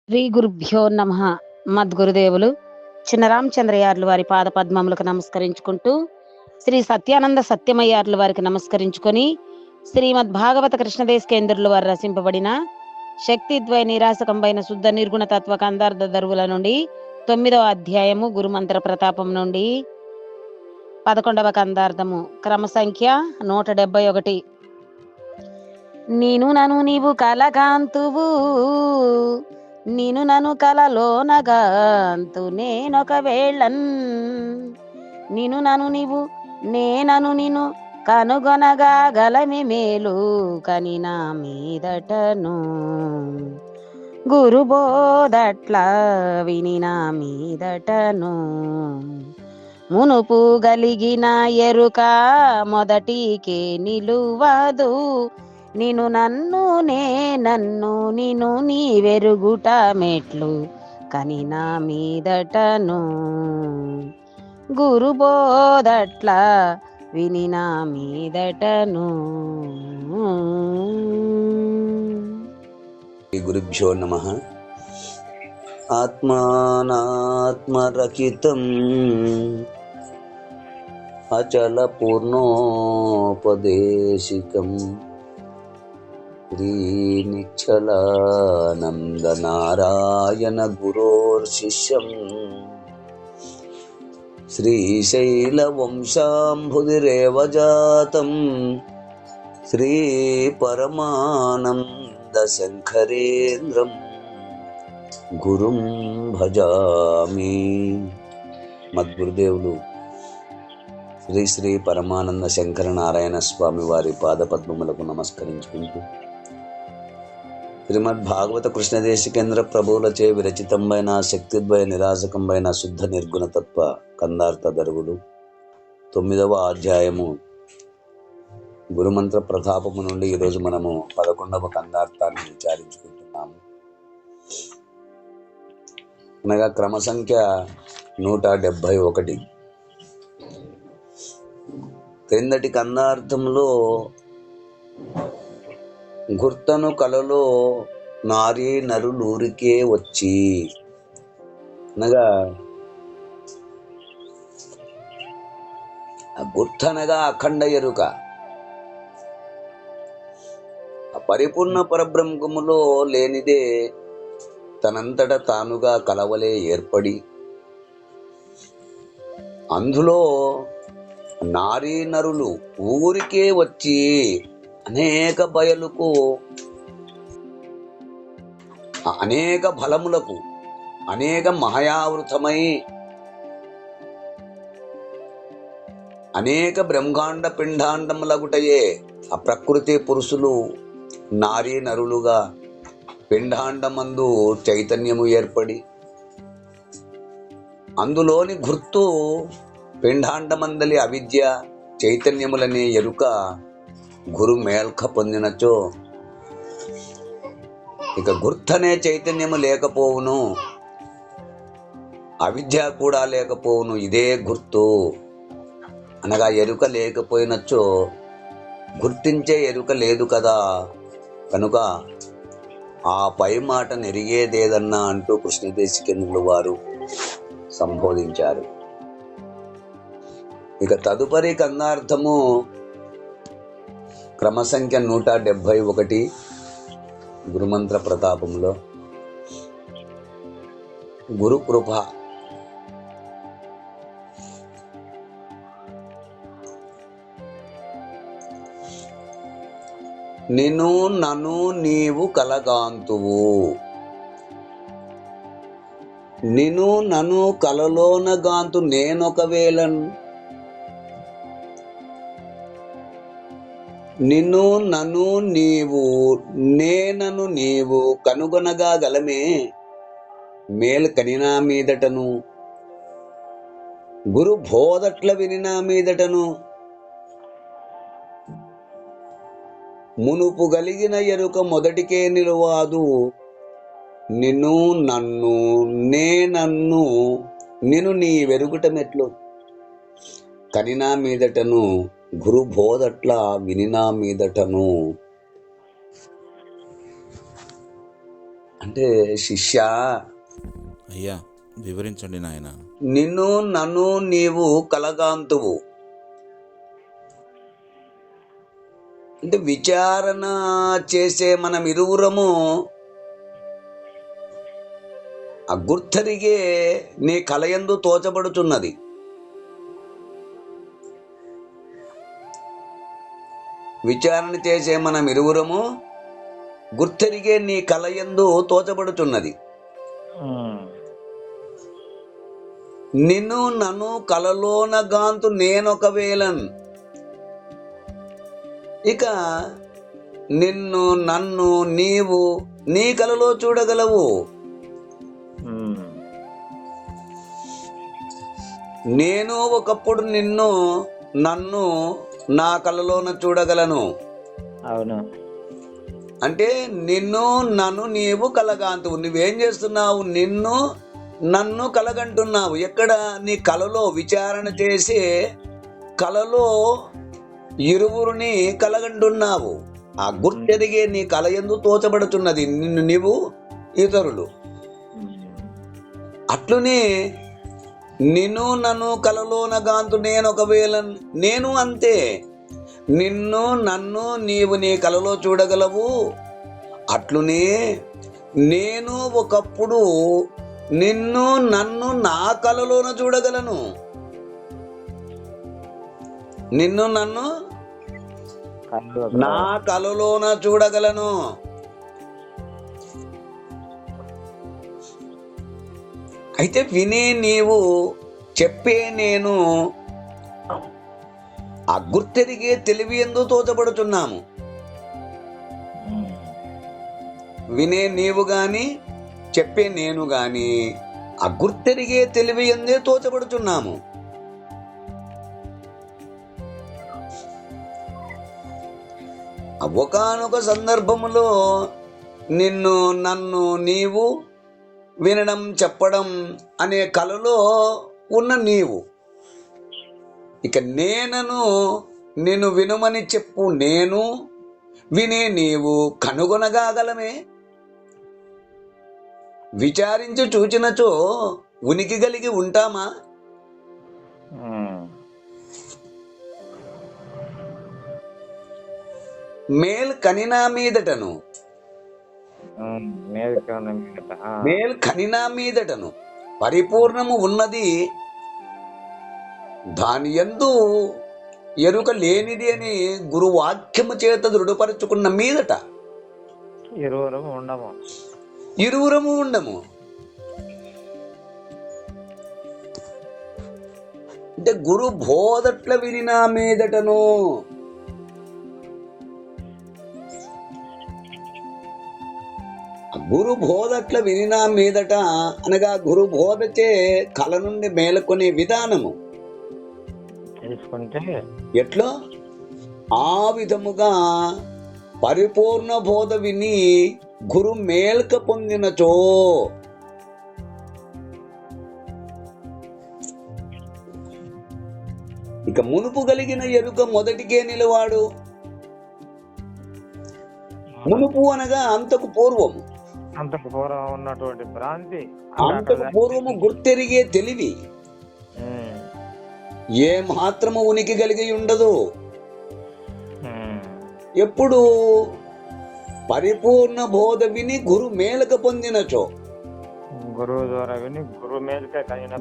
శ్రీ గురుభ్యో నమ. మద్గురుదేవులు చిన్నరామచంద్రయార్లు వారి పాద పద్మములకు నమస్కరించుకుంటూ, శ్రీ సత్యానంద సత్యమయ్యార్లు వారికి నమస్కరించుకొని, శ్రీమద్ భాగవత కృష్ణదేశకేంద్రులు వారు రచింపబడిన శక్తిద్వయ నిరాశకంబైన శుద్ధ నిర్గుణ తత్వ కందార్థ దరువుల నుండి 9వ అధ్యాయము గురుమంత్ర ప్రతాపం నుండి 11వ కందార్థము క్రమ సంఖ్య 171. నీను నను నీవు కలగాంతువు, నిను నను కలలోనగాంతు నేనొకవేళన్, నిను నను నీవు నేనను నిను కనుగొనగా గలమి మేలు కని నా మీదటను, గురుబోధట్ల విని నా మీదటను, మునుపు గలిగిన ఎరుక మొదటికే నిలువదు, నిను నన్ను నన్ను నిను నీ వెరుగుట మెట్లు కని నా మీదటను, గురుబోధట్ల విని నా మీదటను. గురుభ్యో నమః. ఆత్మానాత్మరకితం అచల పూర్ణోపదేశికం శ్రీ నిశ్చలానంద నారాయణ గురోర్శిష్యం శ్రీశైల వంశాంబుధిరేవ జాతం శ్రీ పరమానంద శంకరేంద్రం గురుం భజామి. మద్గురుదేవులు శ్రీ శ్రీ పరమానంద శంకర నారాయణ స్వామి వారి పాదపద్మములకు నమస్కరించుకుంటూ, శ్రీమద్ భాగవత కృష్ణదేశికేంద్ర ప్రభువులచే విరచితంబైన శక్తిద్వయ నిరాశకంబైన శుద్ధ నిర్గుణతత్వ కందార్థ దరువులు 9వ అధ్యాయము గురుమంత్ర ప్రతాపము నుండి ఈరోజు మనము 11వ కందార్థాన్ని విచారించుకుంటున్నాము. అనగా క్రమ సంఖ్య 171. క్రిందటి కందార్థంలో గుర్తను కలలో నారీ నరులూరికే వచ్చి, అనగా గుర్తనగా అఖండ ఎరుక, పరిపూర్ణ పరబ్రహ్మములో లేనిదే తనంతట తానుగా కలవలే ఏర్పడి, అందులో నారీ నరులు ఊరికే వచ్చి అనేక బయలుకు, అనేక బలములకు, అనేక మహాయావృతమై అనేక బ్రహ్మాండ పిండాండములగుటయే ఆ ప్రకృతి పురుషులు నారీ నరులుగా పిండాండమందు చైతన్యము ఏర్పడి, అందులోని గుర్తు పిండాండమందలి అవిద్య చైతన్యములనే ఎరుక గురు మేల్క పొందినచో, ఇక గుర్తనే చైతన్యము లేకపోవును, అవిద్య కూడా లేకపోవును. ఇదే గుర్తు అనగా ఎరుక లేకపోయినచో గుర్తించే ఎరుక లేదు కదా, కనుక ఆ పై మాట నెరిగేదేదన్నా అంటూ కృష్ణదేశికేంద్రులు వారు సంబోధించారు. ఇక తదుపరి కందార్థము క్రమ సంఖ్య 171 గురుమంత్ర ప్రతాపంలో గురుకృప. నిను నను నీవు కలగాంతువు, నిను నను కలలోనగాంతు నేనొకవేళన్, నిన్ను నను నీవు నేనను నీవు కనుగొనగా గలమే మేలు కనినా మీదటను, గురు బోధట్ల వినినా మీదటను, మునుపు గలిగిన ఎరుక మొదటికే నిలువాదు, నిన్ను నన్ను నేనన్ను నిను నీ వెరుగుట మెట్లు కనినా మీదటను, గురు బోధట్ల వినినా మీదటను. అంటే శిష్య, అయ్యా వివరించండి నాయన. నిన్ను నన్ను నీవు కలగాంతువు. అంటే విచారణ చేసే మనం ఇరువురము అగుర్తరిగే నీ కలయందు తోచబడుచున్నది. విచారణ చేసే మనం ఇరువురము గుర్తెరిగే నీ కలయందు తోచబడుచున్నది. నిన్ను నన్ను కలలోన గాంతు నేనొకవేళన్. ఇక నిన్ను నన్ను నీవు నీ కలలో చూడగలవు. నేను ఒకప్పుడు నిన్ను నన్ను నా కలలోన చూడగలను. అవును. అంటే నిన్ను నన్ను నీవు కలగాంతువు. నువ్వేం చేస్తున్నావు? నిన్ను నన్ను కలగంటున్నావు. ఎక్కడ? నీ కలలో విచారణ చేసి కలలో ఇరువురిని కలగంటున్నావు. ఆ గుర్తెరిగే నీ కల యందు తోచబడుతున్నది నిన్ను నీవు ఇతరులు. అట్లునే నిన్ను నన్ను కలలోన గాంతు నేను ఒకవేళ. నేను అంతే. నిన్ను నన్ను నీవు నీ కలలో చూడగలవు. అట్లునే నేను ఒకప్పుడు నిన్ను నన్ను నా కలలోన చూడగలను. నిన్ను నన్ను నా కలలోన చూడగలను. అయితే వినే నీవు, చెప్పే నేను ఆ గుర్తెరిగే తెలివి ఎందు తోచబడుతున్నాము. వినే నీవు గాని చెప్పే నేను గాని ఆ గుర్తెరిగే తెలివి ఎందే తోచబడుతున్నాము. ఒకానొక సందర్భములో నిన్ను నన్ను నీవు వినడం చెప్పడం అనే కలలో ఉన్న నీవు, ఇక నేనను నిన్ను వినుమని చెప్పు నేను, వినే నీవు కనుగొనగాగలమే. విచారించి చూచినచో ఉనికి కలిగి ఉంటామా? మేల్ కనినా మీదటను, మేల్ కనినా మీదటను పరిపూర్ణము ఉన్నది దాని యందు ఎరుక లేనిది అని గురువాక్యము చేత దృఢపరుచుకున్న మీదట ఇరువురము ఉండము. అంటే గురు బోధట్ల వినినా మీదటను. గురు బోధట్ల వినినా మీదట అనగా గురు బోధచే కల నుండి మేలుకొనే విధానము తెలుసుకుంటే ఎట్లో ఆ విధముగా పరిపూర్ణ బోధ విని గురు మేల్క పొందినచో ఇక మునుపు కలిగిన ఎరుక మొదటికే నిలవాడు. మునుపు అనగా అంతకు పూర్వము, అంతకు పూర్వం ఉన్నటువంటి భ్రాంతి, అంతకు పూర్వము గుర్తెరిగే తెలివి ఏ మాత్రము ఉనికి కలిగి ఉండదు. ఎప్పుడు పరిపూర్ణ బోధ విని గురు మేలక పొందినచో, గురువు ద్వారా విని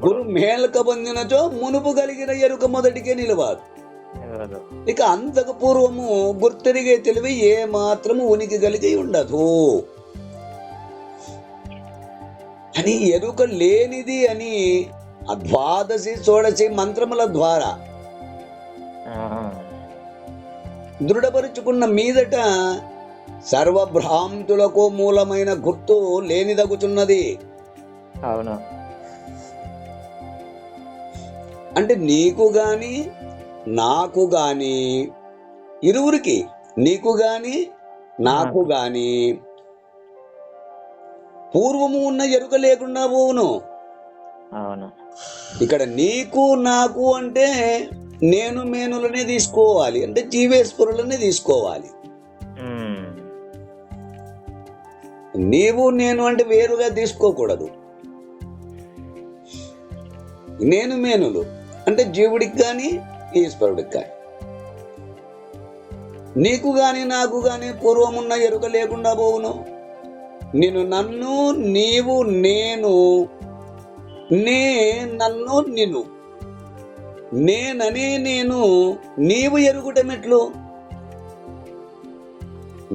గురు మేలక పొందినచో మునుపు కలిగిన ఎరుక మొదటికే నిలవాడు. ఇక అంతకు పూర్వము గుర్తెరిగే తెలివి ఏ మాత్రము ఉనికి కలిగి ఉండదు అని ఎరుక లేనిది అని ఆ ద్వాదశి షోడశి మంత్రముల ద్వారా దృఢపరుచుకున్న మీదట సర్వభ్రాంతులకు మూలమైన గుర్తు లేనిదగుచున్నది. అవును. అంటే నీకు గాని నాకు గాని ఇరువురికి, నీకు గాని నాకు గాని పూర్వము ఉన్న ఎరుక లేకుండా పోవును. అవును. ఇక్కడ నీకు నాకు అంటే నేను మేనులనే తీసుకోవాలి, అంటే జీవేశ్వరులనే తీసుకోవాలి. నీవు నేను అంటే వేరుగా తీసుకోకూడదు. నేను మేనులు అంటే జీవుడికి కానీ ఈశ్వరుడికి కానీ. నీకు గాని నాకు గాని పూర్వమున్న ఎరుక లేకుండా పోవును. నేను నన్ను, నీవు నేను, నన్ను నిన్ను, నేననే నేను నీవు ఎరుగుటమెట్లు?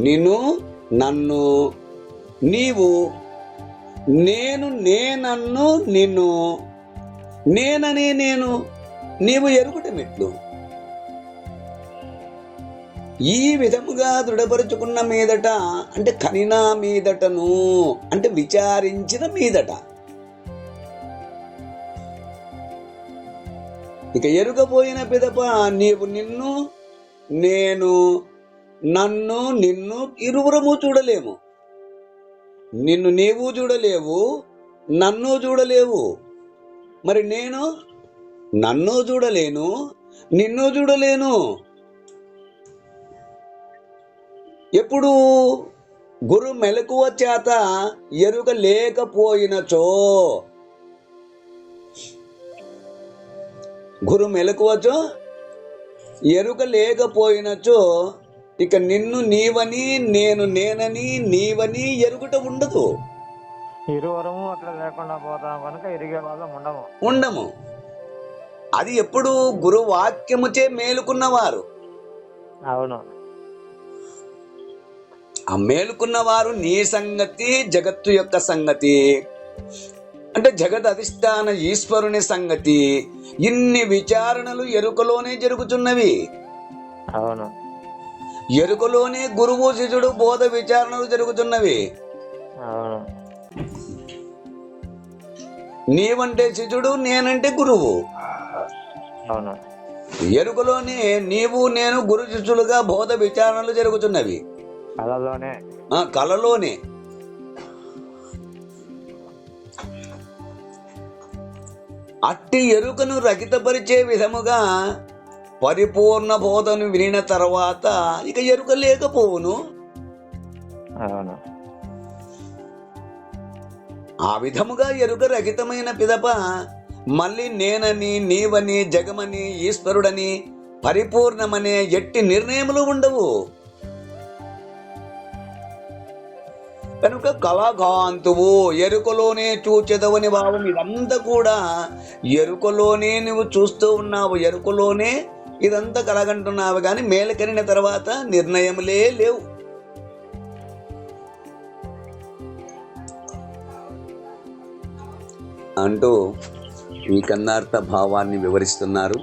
నిన్ను, నన్ను, నీవు, నేనన్ను నిన్ను, నేననే నేను నీవు ఎరుగుటమెట్లు? ఈ విధముగా దృఢపరుచుకున్న మీదట అంటే కనినా మీదటను అంటే విచారించిన మీదట. ఇక ఎరుకపోయిన పిదప నీవు నిన్ను, నేను, నన్ను, నిన్ను ఇరువురము చూడలేము. నిన్ను నీవు చూడలేవు, నన్ను చూడలేవు. మరి నేను నన్ను చూడలేను, నిన్ను చూడలేను. ఎప్పుడు గురు మెలకువ చేత ఎరుక లేకపోయినచో, గురు మెలకువచో ఎరుక లేకపోయినచో ఇక నిన్ను నీవని, నేను నేనని, నీవని ఎరుగుట ఉండదు. ఇరువురము అట్లా లేకుండా పోతాం కనుక ఎరిగే వాళ్ళం ఉండము. అది ఎప్పుడు గురు వాక్యముచే మేలుకున్నవారు. అవును. ఆ మేలుకున్నవారు నీ సంగతి, జగత్తు యొక్క సంగతి అంటే జగత్ అధిష్టాన ఈశ్వరుని సంగతి, ఇన్ని విచారణలు ఎరుకలోనే జరుగుతున్నవి. అవును. ఎరుకలోనే గురువు శిష్యుడు బోధ విచారణలు జరుగుతున్నవి. అవును. నీవంటే శిష్యుడు, నేనంటే గురువు. అవును. ఎరుకలోనే నీవు నేను గురు శిష్యులుగా బోధ విచారణలు జరుగుతున్నవి. కలలోనే. అట్టి ఎరుకను రహితపరిచే విధముగా పరిపూర్ణ బోధను వినిన తర్వాత ఇక ఎరుక లేకపోవును. ఆ విధముగా ఎరుక రహితమైన పిదప మళ్ళీ నేనని, నీవని, జగమని, ఈశ్వరుడని, పరిపూర్ణమనే ఎట్టి నిర్ణయములు ఉండవు. కనుక కళాకాంతువు ఎరుకలోనే చూచెదవని భావం. ఇదంతా కూడా ఎరుకలోనే నువ్వు చూస్తూ ఉన్నావు, ఎరుకలోనే ఇదంతా కలగంటున్నావు, కానీ మేలకరిన తర్వాత నిర్ణయములే లేవు. అంటూ ఈ కన్నార్థ భావాన్ని వివరిస్తున్నారు.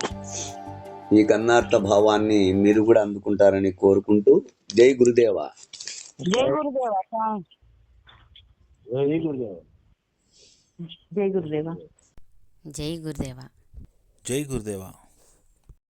ఈ కన్నార్థ భావాన్ని మీరు కూడా అందుకుంటారని కోరుకుంటూ జై గురుదేవ. జై గురుదేవ. జై గురుదేవ. జై గురుదేవ. జై గురుదేవ. జై గురుదేవ.